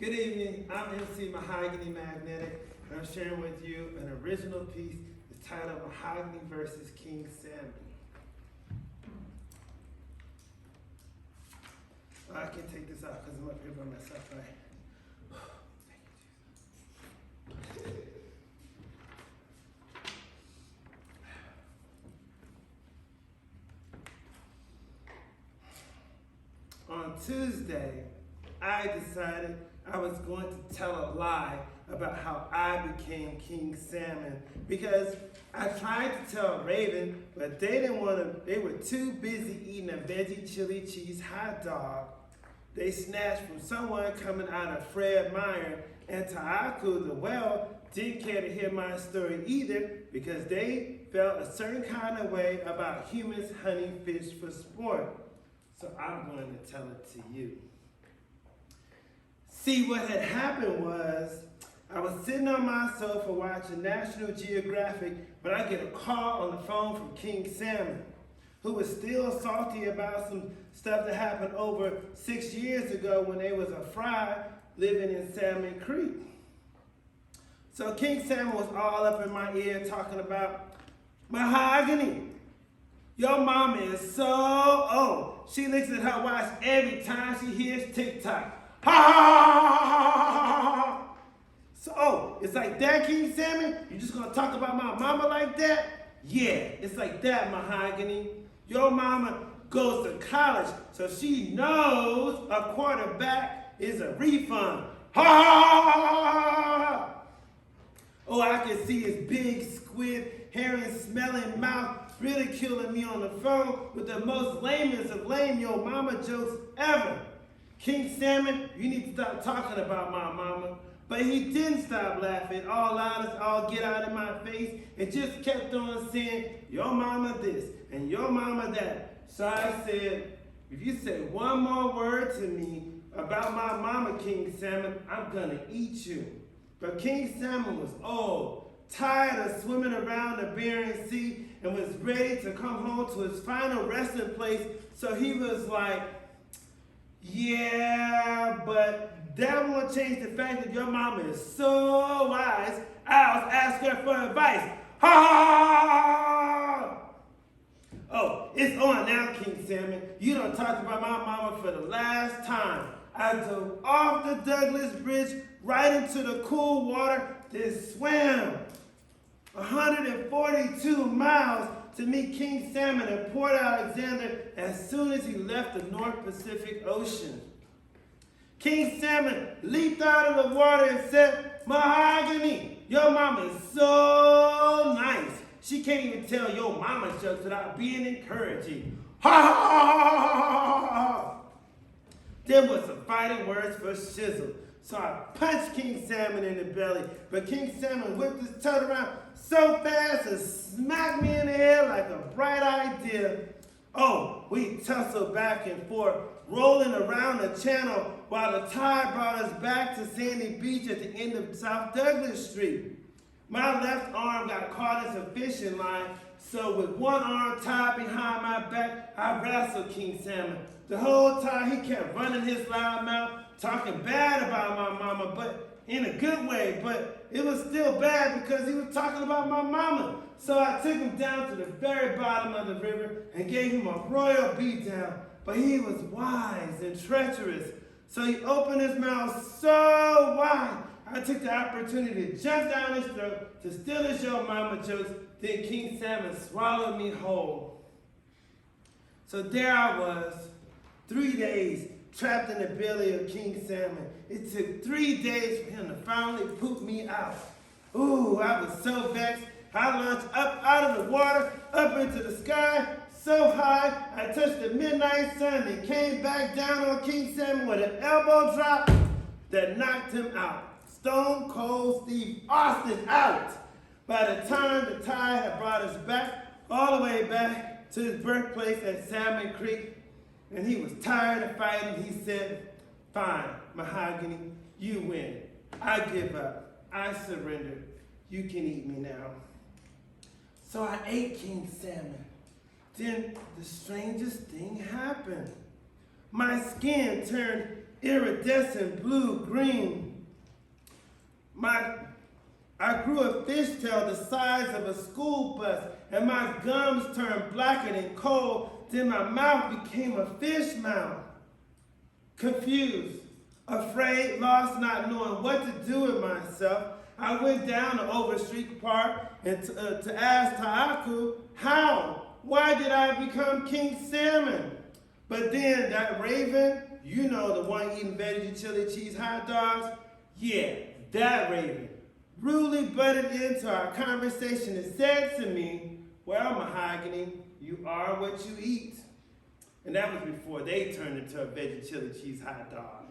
Good evening, I'm MC MoHagani Magnetic, and I'm sharing with you an original piece. It's titled MoHagani versus King Salmon. I can take this out because I'm up here by myself, right? On Tuesday, I decided I was going to tell a lie about how I became King Salmon because I tried to tell Raven, but they didn't want to, they were too busy eating a veggie chili cheese hot dog they snatched from someone coming out of Fred Meyer, and Ta'aku the whale didn't care to hear my story either because they felt a certain kind of way about humans hunting fish for sport. So I'm going to tell it to you. See, what had happened was, I was sitting on my sofa watching National Geographic when I get a call on the phone from King Salmon, who was still salty about some stuff that happened over 6 years ago when they was a fry living in Salmon Creek. So King Salmon was all up in my ear talking about MoHagani. Your mama is so old. She looks at her watch every time she hears TikTok. Ha ha ha ha ha. So, it's like that, King Salmon? You just gonna talk about my mama like that? Yeah, it's like that, MoHagani. Your mama goes to college, so she knows a quarterback is a refund. Ha ha ha ha ha. Oh, I can see his big squid, herring-smelling mouth ridiculing me on the phone with the most lamest of lame yo mama jokes ever. King Salmon, you need to stop talking about my mama. But he didn't stop laughing all loud as all get out in my face and just kept on saying, your mama this and your mama that. So I said, if you say one more word to me about my mama, King Salmon, I'm gonna eat you. But King Salmon was old, tired of swimming around the Bering Sea, and was ready to come home to his final resting place. So he was like, yeah, but that won't change the fact that your mama is so wise, I'll ask her for advice. Ha ha ha! Oh, it's on now, King Salmon. You done talked about my mama for the last time. I dove off the Douglas Bridge right into the cool water, then swam 142 miles to meet King Salmon in Port Alexander as soon as he left the North Pacific Ocean. King Salmon leaped out of the water and said, MoHagani, your mama is so nice. She can't even tell your mama jokes without being encouraging. Ha ha ha ha ha! There was some fighting words for shizzle. So I punched King Salmon in the belly, but King Salmon whipped his toad around so fast and smacked me in the head like a bright idea. Oh, we tussled back and forth, rolling around the channel while the tide brought us back to Sandy Beach at the end of South Douglas Street. My left arm got caught in some fishing line, so with one arm tied behind my back, I wrestled King Salmon. The whole time he kept running his loud mouth, talking bad about my mama, but in a good way, but it was still bad because he was talking about my mama. So I took him down to the very bottom of the river and gave him a royal beatdown, but he was wise and treacherous. So he opened his mouth so wide, I took the opportunity to jump down his throat to steal his yo mama jokes, then King Salmon swallowed me whole. So there I was, 3 days, trapped in the belly of King Salmon. It took 3 days for him to finally poop me out. Ooh, I was so vexed. I launched up out of the water, up into the sky, so high, I touched the midnight sun and came back down on King Salmon with an elbow drop that knocked him out. Stone Cold Steve Austin out. By the time the tide had brought us back, all the way back to his birthplace at Salmon Creek, and he was tired of fighting, he said, fine, MoHagani, you win. I give up. I surrender. You can eat me now. So I ate King Salmon. Then the strangest thing happened. My skin turned iridescent blue, green. I grew a fishtail the size of a school bus, and my gums turned blacker than coal. Then my mouth became a fish mouth. Confused, afraid, lost, not knowing what to do with myself, I went down to Overstreet Park and to ask Ta'aku, how? Why did I become King Salmon? But then that raven, you know, the one eating veggie chili cheese hot dogs, yeah, that raven, rudely butted into our conversation and said to me, well, MoHagani, you are what you eat. And that was before they turned into a veggie chili cheese hot dog.